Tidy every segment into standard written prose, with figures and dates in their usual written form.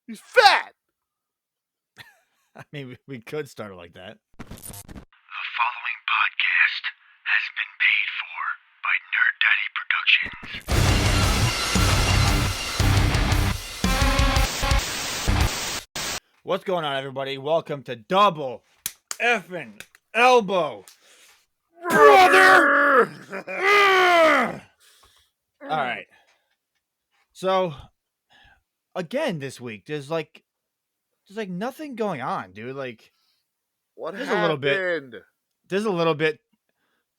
He's fat. I mean, we could start it like that. The following podcast has been paid for by Nerd Daddy Productions. What's going on, everybody? Welcome to Double Effing Elbow, brother. All right. So again, this week there's like nothing going on, dude. Like, What There's happened? a little bit.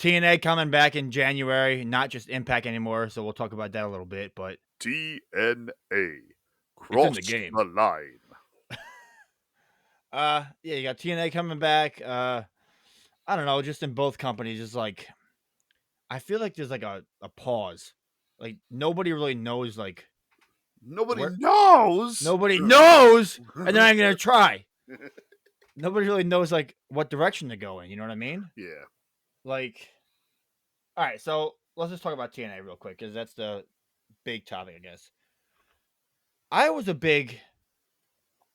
TNA coming back in January, not just Impact anymore. So we'll talk about that a little bit. But TNA crossed the game. the line. yeah, you got TNA coming back. I don't know, just in both companies, it's like I feel like there's like a pause. Like nobody really knows. Like Nobody Where- knows. nobody knows, and they're not gonna try. Nobody really knows like what direction to go in. You know what I mean? Yeah. Like, all right, so let's just talk about TNA real quick because that's the big topic, I guess. I was a big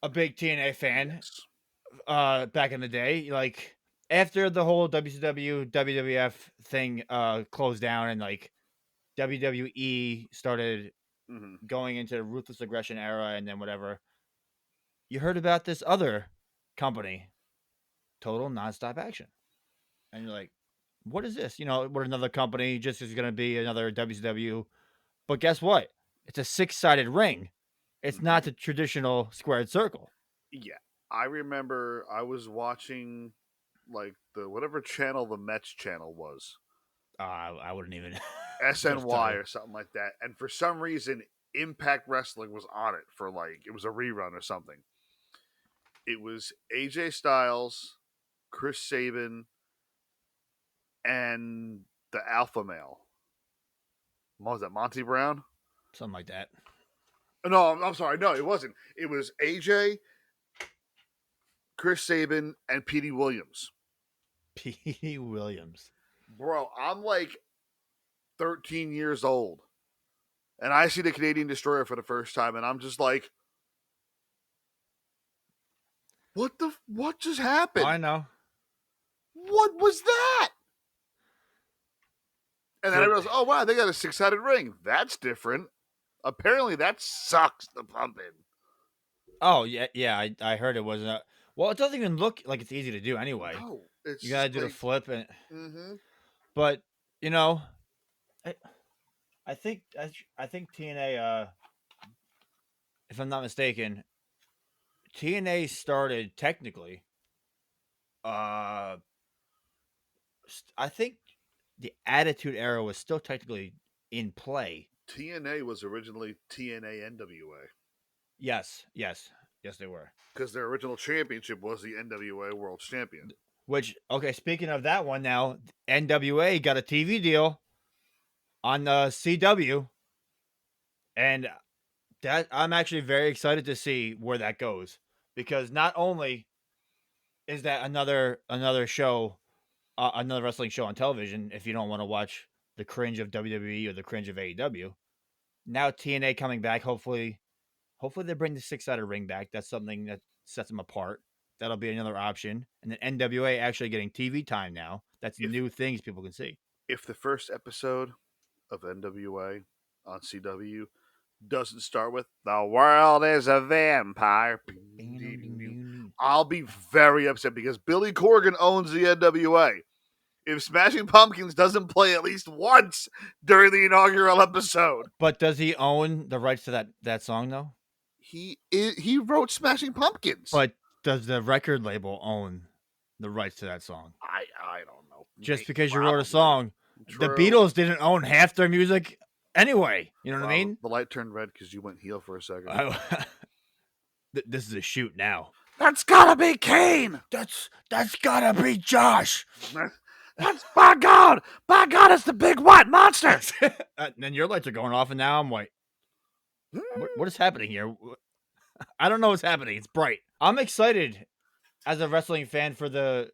TNA fan back in the day. Like after the whole WCW WWF thing closed down and like WWE started Mm-hmm. going into the ruthless aggression era and then whatever, you heard about this other company, Total Nonstop Action, and you're like, what is this? You know, we're another company, just is going to be another WCW, but guess what? It's a 6-sided ring. It's not the traditional squared circle. Yeah. I remember I was watching like the whatever channel the Mets channel was. I wouldn't even SNY or something like that. And for some reason, Impact Wrestling was on it for like, it was a rerun or something. It was AJ Styles, Chris Sabin, and the Alpha Male. What was that, Monty Brown? something like that. No, I'm sorry. No, it wasn't. It was AJ, Chris Sabin, and Petey Williams. P. Williams. Bro, I'm like 13 years old. And I see the Canadian Destroyer for the first time, and I'm just like, what just happened? I know. What was that? And then I realized, oh wow, they got a 6-sided ring. That's different. Apparently that sucks to pump in. Oh yeah. I heard it wasn't. Well, it doesn't even look like it's easy to do anyway. No, it's You gotta do like, the flip, and mm-hmm. but you know, I think TNA. If I'm not mistaken, TNA started technically. I think the Attitude Era was still technically in play. TNA was originally TNA NWA. Yes, they were. Because their original championship was the NWA World Champion. Which, okay, speaking of that one now, NWA got a TV deal on the CW, and that I'm actually very excited to see where that goes, because not only is that another show, another wrestling show on television, if you don't want to watch the cringe of WWE or the cringe of AEW, now TNA coming back, hopefully they bring the 6-sided ring back. That's something that sets them apart. That'll be another option. And then NWA actually getting TV time now. That's new things people can see. If the first episode of NWA on CW doesn't start with "The world is a vampire," I'll be very upset, because Billy Corgan owns the NWA. If Smashing Pumpkins doesn't play at least once during the inaugural episode. But does he own the rights to that song though? He wrote Smashing Pumpkins. But does the record label own the rights to that song? I don't know. Just because you wrote a song, True. the Beatles didn't own half their music anyway. You know what I mean? The light turned red because you went heel for a second. This is a shoot now. That's gotta be Kane. That's gotta be Josh. That's by God, it's the big white monster. Then your lights are going off, and now I'm white. What is happening here? I don't know what's happening. It's bright. I'm excited as a wrestling fan for the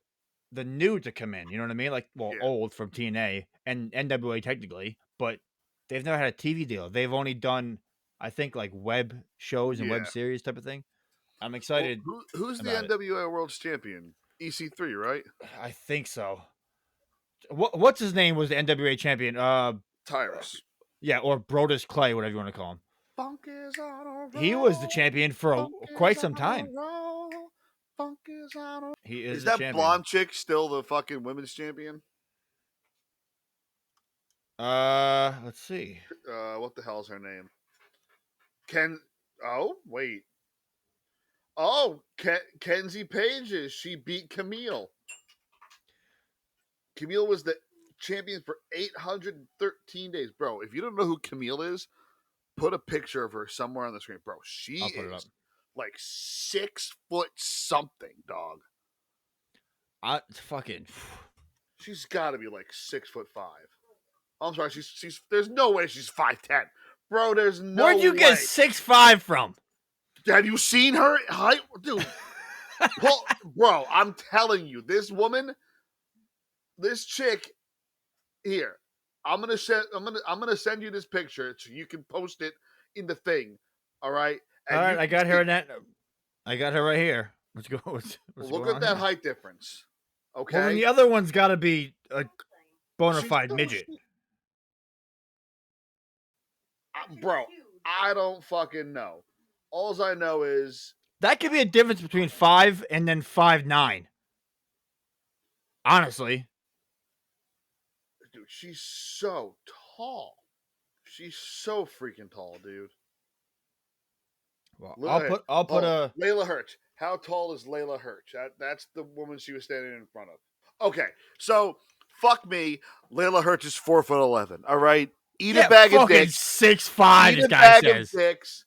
new to come in. You know what I mean? Like, well, old from TNA and NWA technically, but they've never had a TV deal. They've only done I think like web shows and web Yeah. series type of thing. I'm Well, excited who's the about it. NWA World's Champion? EC3, right? I think so. What's his name was the NWA champion? Tyrus. Yeah, or Brodus Clay, whatever you want to call him. Funk is on a He was the roll. champion for Funk quite is some on a time. roll. Funk is on a. He is Is the that champion. blonde chick still the fucking women's champion? Let's see. What the hell's her name? Ken. Oh wait. Oh, Kenzie Pages. She beat Camille. Camille was the champion for 813 days, bro. If you don't know who Camille is, put a picture of her somewhere on the screen, bro. She I'll put it up. is like 6 foot something, dog. Fucking. She's got to be like 6'5". I'm sorry, she's. There's no way she's 5'10", bro. There's no. Where'd you get 6'5" from? Have you seen her height, dude? Bro, I'm telling you, this woman, this chick, here. I'm gonna send you this picture so you can post it in the thing. All right. And All right, you I got her in that. I got her right here. Let's go. What's look going at on that here? height difference. Okay. Well, then the other one's got to be a bona fide midget. Bro, I don't fucking know. All I know is That could be a difference between 5 and then 5'9". Honestly, dude, she's so tall. She's so freaking tall, dude. well, Look, I'll put a. Layla Hirsch. How tall is Layla Hirsch? That's the woman she was standing in front of. Okay, so fuck me. Layla Hirsch is 4'11". All right, eat a bag of dicks. 6'5". Eat This a guy bag says. of dicks.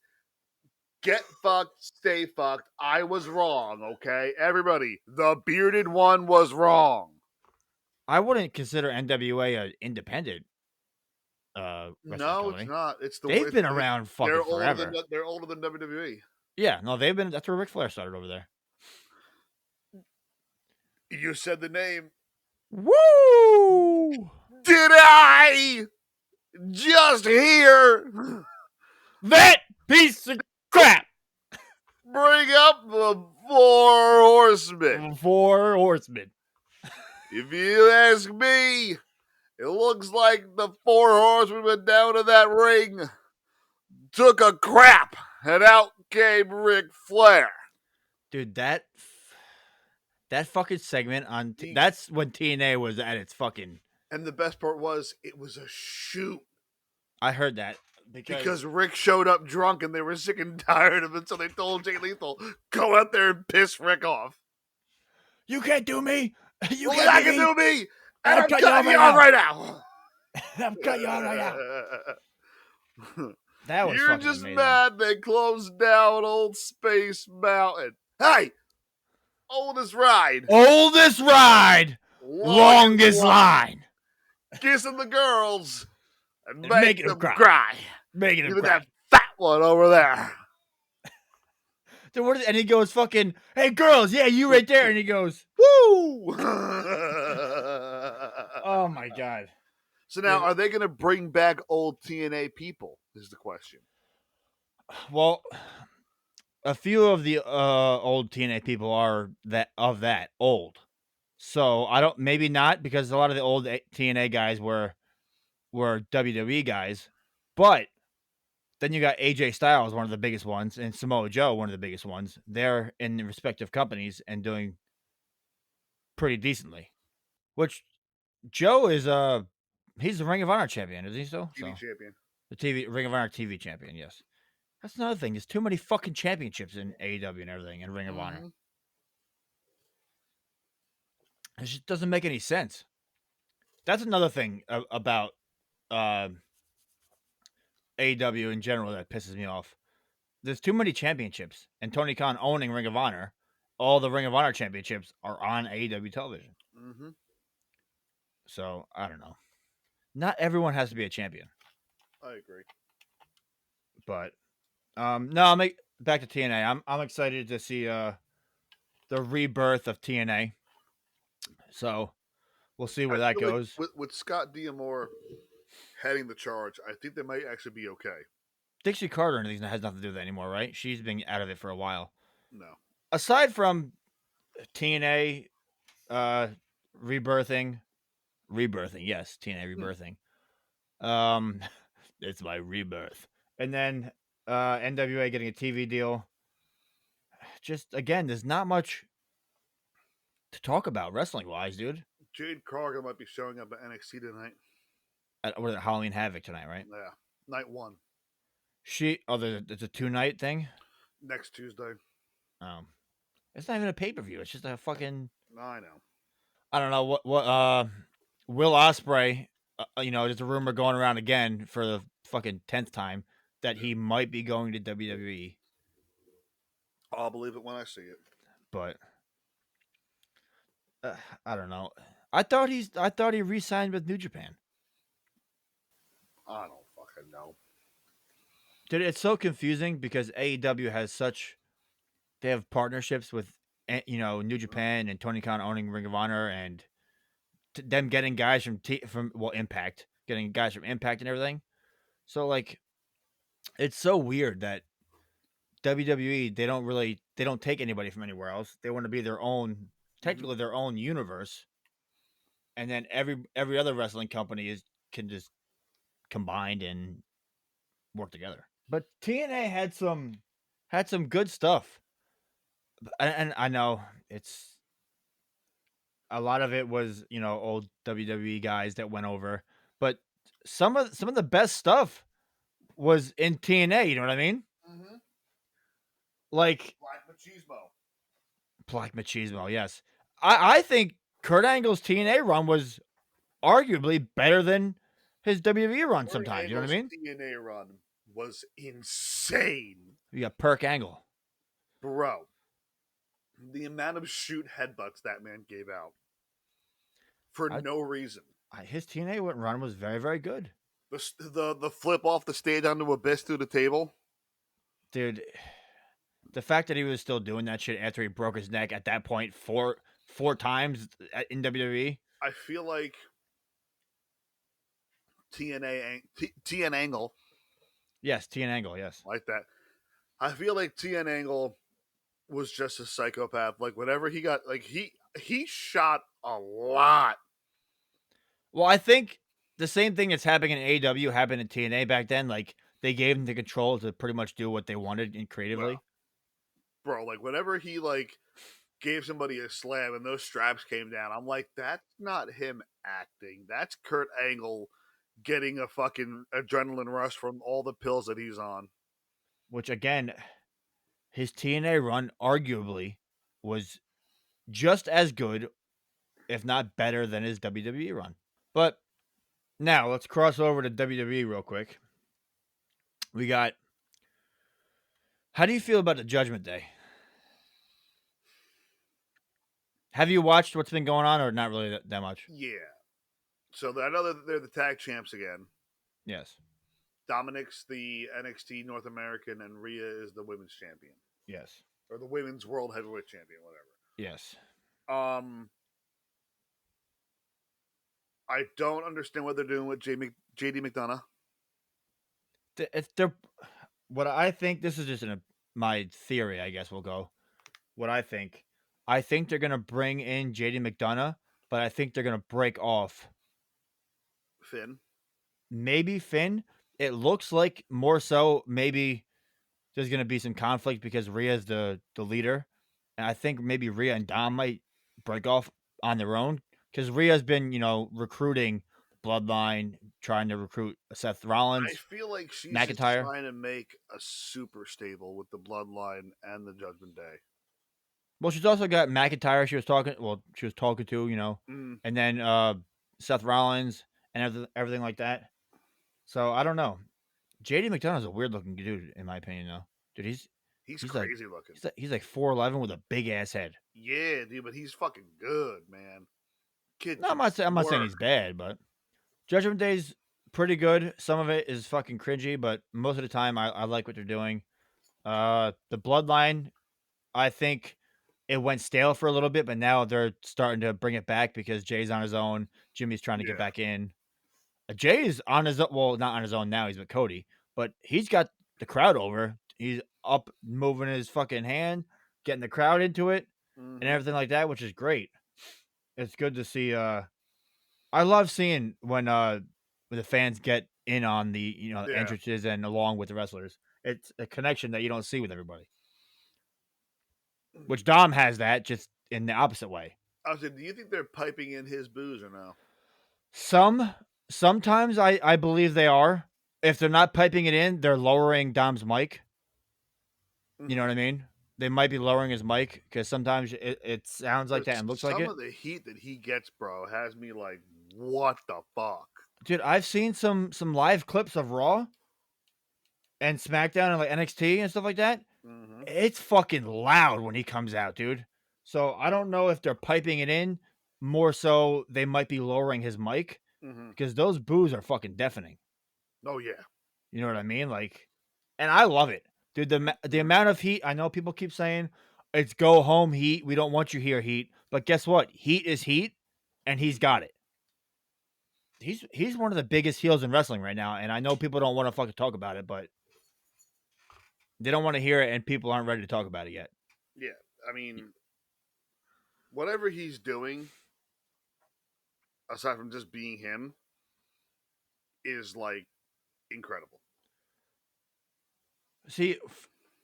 Get fucked, stay fucked. I was wrong. Okay, everybody. The bearded one was wrong. I wouldn't consider NWA an independent wrestling No, company. it's not. It's the They've been around fucking forever. They're older than WWE. Yeah, no, they've been. That's where Ric Flair started over there. You said the name. Woo! Did I just hear That piece of crap. bring up the Four Horsemen? 4 Horsemen. If you ask me, it looks like the Four Horsemen went down to that ring, took a crap, and out came Ric Flair. Dude, that fucking segment on that's when TNA was at its fucking. And the best part was it was a shoot. I heard that because Rick showed up drunk and they were sick and tired of it, so they told Jay Lethal, go out there and piss Rick off. You can't do me. You well, can't do me. And I'm cutting cutting you off right now. I'm cutting you off right now. That was You're just amazing. mad they closed down Old Space Mountain. Hey, oldest ride. Longest line. Kissing the girls and making them them cry. Making them Even cry. that fat one over there. And he goes, fucking, hey, girls, yeah, you right there. And he goes, woo! Oh, my God. So now, are they going to bring back old TNA people, is the question. Well, a few of the old TNA people are that old. So, maybe not, because a lot of the old TNA guys were WWE guys. But then you got AJ Styles, one of the biggest ones, and Samoa Joe, one of the biggest ones. They're in the respective companies and doing pretty decently. Which Joe is he's the Ring of Honor champion, is he still? TV champion. The Ring of Honor TV champion, yes. That's another thing. There's too many fucking championships in AEW and everything and Ring of Honor. It just doesn't make any sense. That's another thing about AEW in general that pisses me off. There's too many championships, and Tony Khan owning Ring of Honor, all the Ring of Honor championships are on AEW television. Mm-hmm. So I don't know. Not everyone has to be a champion. I agree. But no, I'll make back to TNA. I'm excited to see the rebirth of TNA. So we'll see where that goes. With Scott D'Amore heading the charge, I think they might actually be okay. Dixie Carter and things has nothing to do with it anymore, right? She's been out of it for a while. No. Aside from TNA rebirthing, yes, TNA rebirthing. It's my rebirth. And then NWA getting a TV deal. Just again, there's not much to talk about wrestling wise, dude. Jade Cargill might be showing up at NXT tonight. What is it, Halloween Havoc tonight, right? Yeah. Night 1. It's a 2-night thing. Next Tuesday. It's not even a pay per view. It's just a fucking. I know. I don't know what. Will Ospreay. There's a rumor going around again for the fucking 10th time that he might be going to WWE. I'll believe it when I see it. But I don't know. I thought he re-signed with New Japan. I don't fucking know. Dude, it's so confusing because AEW has they have partnerships with New Japan and Tony Khan owning Ring of Honor and them getting guys from Impact, getting guys from Impact and everything. So like, it's so weird that WWE they don't take anybody from anywhere else. They want to be their own, technically their own universe, and then every other wrestling company can just combine and work together. But TNA had some good stuff, and I know it's a lot of it was old WWE guys that went over, but some of the best stuff was in TNA. You know what I mean? Mm-hmm. Like Black Machismo. Black Machismo, yes. I think Kurt Angle's TNA run was arguably better than his WWE run sometimes. You know what I mean? TNA run was insane. You got Perk Angle. Bro. The amount of shoot headbutts that man gave out. For no reason. His TNA run was very, very good. The flip off the stage onto Abyss through the table. Dude, the fact that he was still doing that shit after he broke his neck at that point four times in WWE. I feel like TN Angle. Yes, TN Angle, yes. Like that. I feel like TN Angle was just a psychopath. Like whenever he got, like he shot a lot. Well, I think the same thing that's happening in AEW happened in TNA back then. Like they gave him the control to pretty much do what they wanted creatively. Bro, like whenever he like gave somebody a slam and those straps came down, I'm like, that's not him acting. That's Kurt Angle getting a fucking adrenaline rush from all the pills that he's on. Which again, his TNA run arguably was just as good, if not better, than his WWE run. But now let's cross over to WWE real quick. We got. How do you feel about the Judgment Day? Have you watched what's been going on, or not really that much? Yeah. So I know that they're the tag champs again. Yes. Dominic's the NXT North American, and Rhea is the women's champion. Yes. Or the women's world heavyweight champion, whatever. Yes. I don't understand what they're doing with JD McDonough. What I think, this is just my theory, I guess we'll go. What I think they're gonna bring in JD McDonough, but I think they're gonna break off Finn. Maybe Finn. It looks like more so maybe there's gonna be some conflict because Rhea's the leader, and I think maybe Rhea and Dom might break off on their own because Rhea's been recruiting Bloodline, trying to recruit Seth Rollins. I feel like she's McIntyre. trying to make a super stable with the Bloodline and the Judgment Day. Well, she's also got McIntyre. She was talking to, and then Seth Rollins and everything like that. So I don't know. JD McDonough's a weird looking dude, in my opinion, though. Dude, he's crazy looking. He's like 4'11" with a big ass head. Yeah, dude, but he's fucking good, man. No, I'm not saying he's bad, but Judgment Day's pretty good. Some of it is fucking cringy, but most of the time I like what they're doing. The Bloodline, I think it went stale for a little bit, but now they're starting to bring it back because Jay's on his own. Jimmy's trying to get back in. Jay is on his own. Well, not on his own now. He's with Cody, but he's got the crowd over. He's up moving his fucking hand, getting the crowd into it, and everything like that, which is great. It's good to see. I love seeing when the fans get in on the Yeah. entrances and along with the wrestlers. It's a connection that you don't see with everybody. Which Dom has that just in the opposite way. I said, do you think they're piping in his booze or no? Sometimes I believe they are. If they're not piping it in, they're lowering Dom's mic. You know what I mean? They might be lowering his mic because sometimes it sounds like that and looks like Some it. of the heat that he gets, bro, has me like, what the fuck? Dude, I've seen some live clips of Raw and SmackDown and like NXT and stuff like that. It's fucking loud when he comes out, dude. So I don't know if they're piping it in. More so, they might be lowering his mic because those boos are fucking deafening. Oh yeah. You know what I mean? Like, and I love it, dude. The amount of heat. I know people keep saying it's go home heat. We don't want you here, heat. But guess what? Heat is heat, and he's got it. He's one of the biggest heels in wrestling right now, and I know people don't want to fucking talk about it, but they don't want to hear it, and people aren't ready to talk about it yet. Yeah, I mean, whatever he's doing, aside from just being him, is like incredible. See,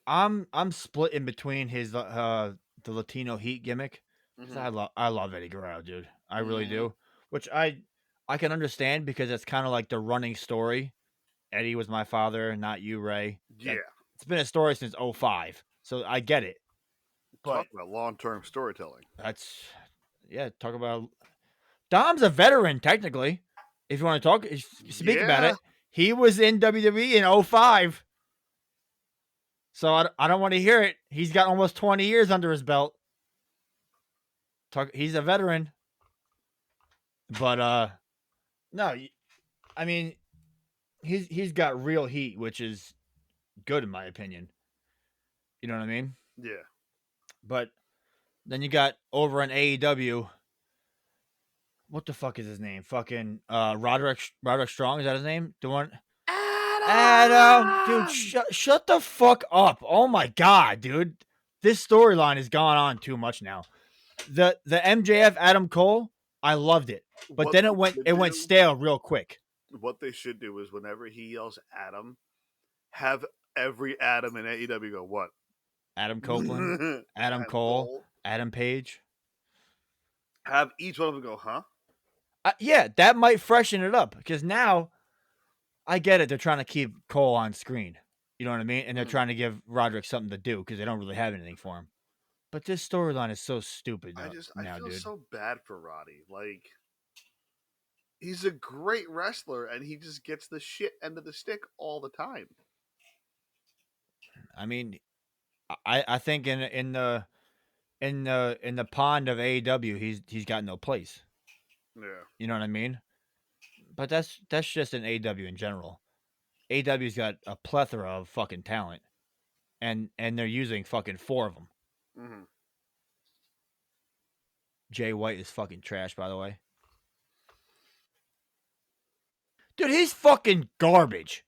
I'm split in between his the Latino Heat gimmick because I love Eddie Guerrero, dude. I really do. Which I can understand because it's kind of like the running story. Eddie was my father, not you, Ray. Yeah. It's been a story since 05, so I get it. Talk about long-term storytelling. Talk about Dom's a veteran technically. If you want to talk, speak about it. He was in WWE in 05. So I don't want to hear it. He's got almost 20 years under his belt. He's a veteran. But no, I mean he's got real heat, which is good in my opinion. You know what I mean? Yeah. But then you got over on AEW. What the fuck is his name? Fucking Roderick Strong, is that his name? The one Adam, dude, shut the fuck up. Oh my god, dude. This storyline has gone on too much now. The MJF Adam Cole, I loved it. But then it went stale real quick. What they should do is whenever he yells Adam, have every Adam in AEW go, what? Adam Copeland, Adam Cole, Adam Page. Have each one of them go, huh? Yeah, that might freshen it up because now I get it. They're trying to keep Cole on screen. You know what I mean? And they're trying to give Roderick something to do because they don't really have anything for him. But this storyline is so stupid now, I feel dude. so bad for Roddy. Like, he's a great wrestler, and he just gets the shit end of the stick all the time. I mean, I think in the pond of AEW, he's got no place. Yeah. You know what I mean? But that's just in AEW in general. AEW's got a plethora of fucking talent, and they're using fucking 4 of them. Jay White is fucking trash, by the way. Dude, he's fucking garbage.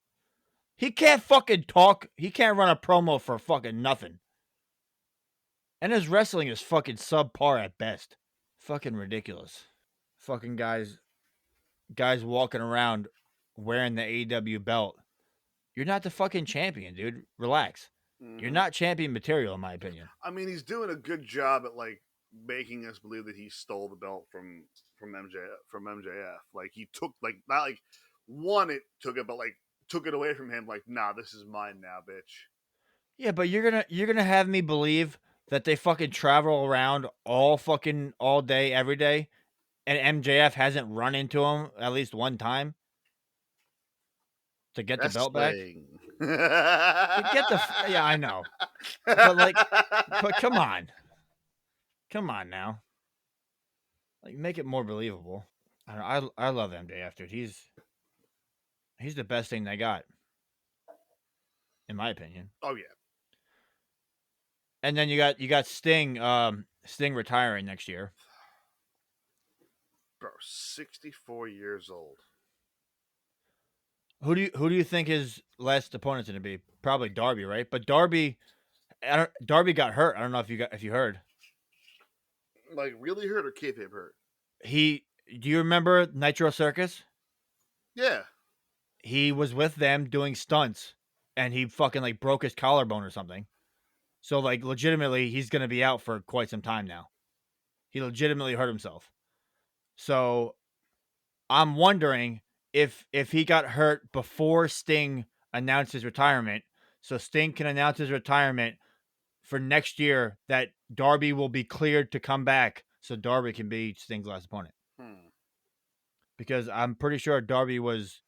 He can't fucking talk. He can't run a promo for fucking nothing. And his wrestling is fucking subpar at best. Fucking ridiculous. Fucking guys walking around wearing the AEW belt. You're not the fucking champion, dude. Relax. You're not champion material, in my opinion. I mean, he's doing a good job at like making us believe that he stole the belt from MJF. Like he took not like won it, took it, but like took it away from him. Like, nah, this is mine now, bitch. Yeah, but you're gonna have me believe that they fucking travel around all day, every day, and MJF hasn't run into him at least one time to get the belt back. Yeah, I know, but come on now, like make it more believable. I love MJF, dude. He's the best thing they got, in my opinion. Oh yeah. And then you got Sting, Sting retiring next year. Bro, 64 years old. Who do you think his last opponent's going to be? Probably Darby, right? But Darby got hurt. I don't know if you heard. Like really hurt or kayfabe hurt? Do you remember Nitro Circus? Yeah. He was with them doing stunts and he fucking like broke his collarbone or something. So like legitimately he's going to be out for quite some time now. He legitimately hurt himself. So I'm wondering if he got hurt before Sting announced his retirement, so Sting can announce his retirement for next year, that Darby will be cleared to come back, so Darby can be Sting's last opponent. Because I'm pretty sure Darby was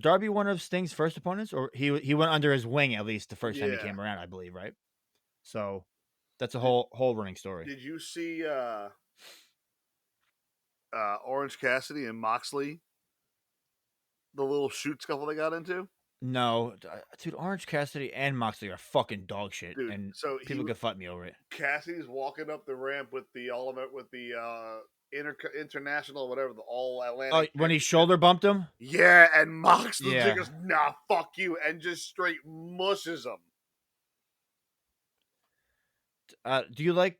Darby one of Sting's first opponents, or he went under his wing at least the first time he came around, I believe, right? So that's a whole running story. Did you see Orange Cassidy and Moxley? The little shoot scuffle they got into? No, dude, Orange Cassidy and Moxley are fucking dog shit, Dude, and so people could fight me over it. Cassidy's walking up the ramp with the international, whatever, the all Atlantic. Oh, when he shoulder bumped him? Yeah, and Moxley Yeah. goes, nah, fuck you, and just straight mushes him. Do you like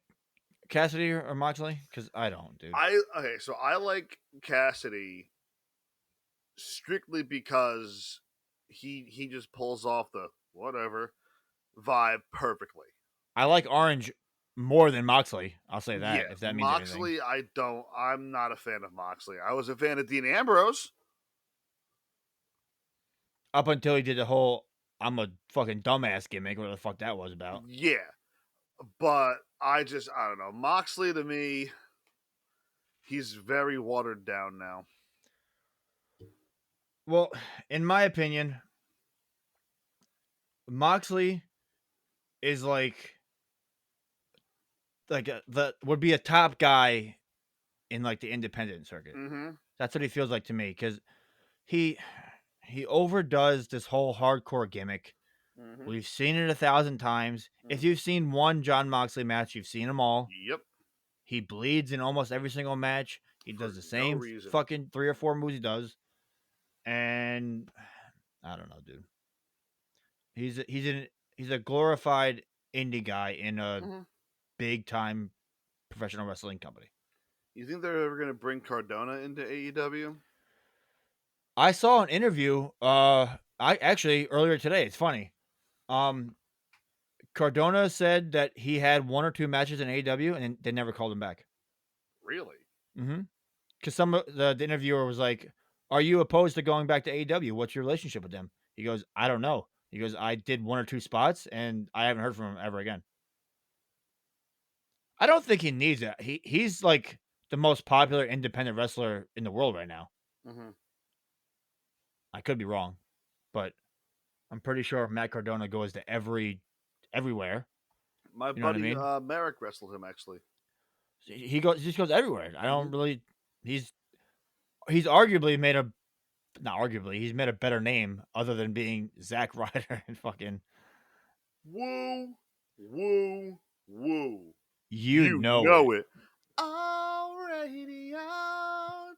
Cassidy or Moxley? Because I don't, dude. So I like Cassidy strictly because he just pulls off the whatever vibe perfectly. I like Orange more than Moxley. I'll say that, if that means Moxley, anything. I'm not a fan of Moxley. I was a fan of Dean Ambrose. Up until he did the whole I'm a fucking dumbass gimmick, whatever the fuck that was about. Yeah. But I don't know. Moxley to me, he's very watered down now. Well, in my opinion, Moxley is like would be a top guy in like the independent circuit. Mm-hmm. That's what he feels like to me, because he overdoes this whole hardcore gimmick. Mm-hmm. We've seen it 1,000 times. Mm-hmm. If you've seen one Jon Moxley match, you've seen them all. Yep. He bleeds in almost every single match. He does the same fucking 3 or 4 moves he does. And I don't know, dude. He's a glorified indie guy in a big time professional wrestling company. You think they're ever going to bring Cardona into AEW? I saw an interview I actually earlier today. It's funny. Cardona said that he had 1 or 2 matches in AEW and they never called him back. Really? Mm-hmm. Because the interviewer was like, "Are you opposed to going back to AEW? What's your relationship with them?" He goes, "I don't know." He goes, "I did 1 or 2 spots and I haven't heard from him ever again." I don't think he needs it. He's like the most popular independent wrestler in the world right now. Mm-hmm. I could be wrong, but I'm pretty sure Matt Cardona goes to everywhere. My buddy Merrick wrestled him actually. He just goes everywhere. I don't really. He's arguably made a. Not arguably, he's made a better name other than being Zack Ryder and fucking. Woo. You know it. Alrighty,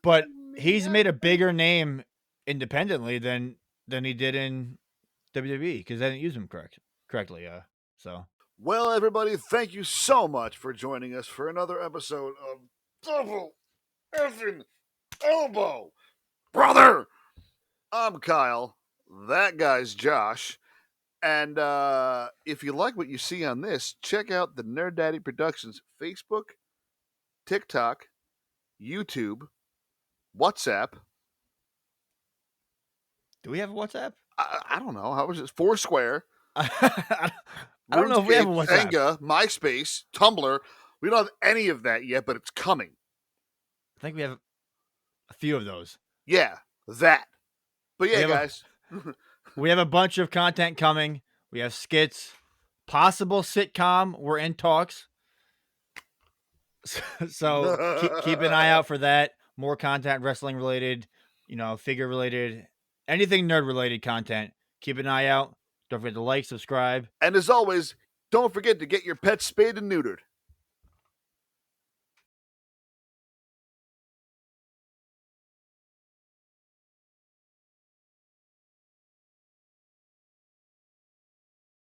but he's made a bigger name independently than he did in WWE because they didn't use him correctly. So. Well, everybody, thank you so much for joining us for another episode of Double Effing Elbow. Brother! I'm Kyle. That guy's Josh. And if you like what you see on this, check out the Nerd Daddy Productions Facebook, TikTok, YouTube, WhatsApp. Do we have a WhatsApp? I don't know. How was it? Foursquare. I don't know if we have a WhatsApp. Senga, MySpace, Tumblr. We don't have any of that yet, but it's coming. I think we have a few of those. Yeah, that. But yeah, guys. We have a bunch of content coming. We have skits, possible sitcom. We're in talks. So keep an eye out for that. More content, wrestling related, figure related, anything nerd related content. Keep an eye out. Don't forget to like, subscribe. And as always, don't forget to get your pets spayed and neutered.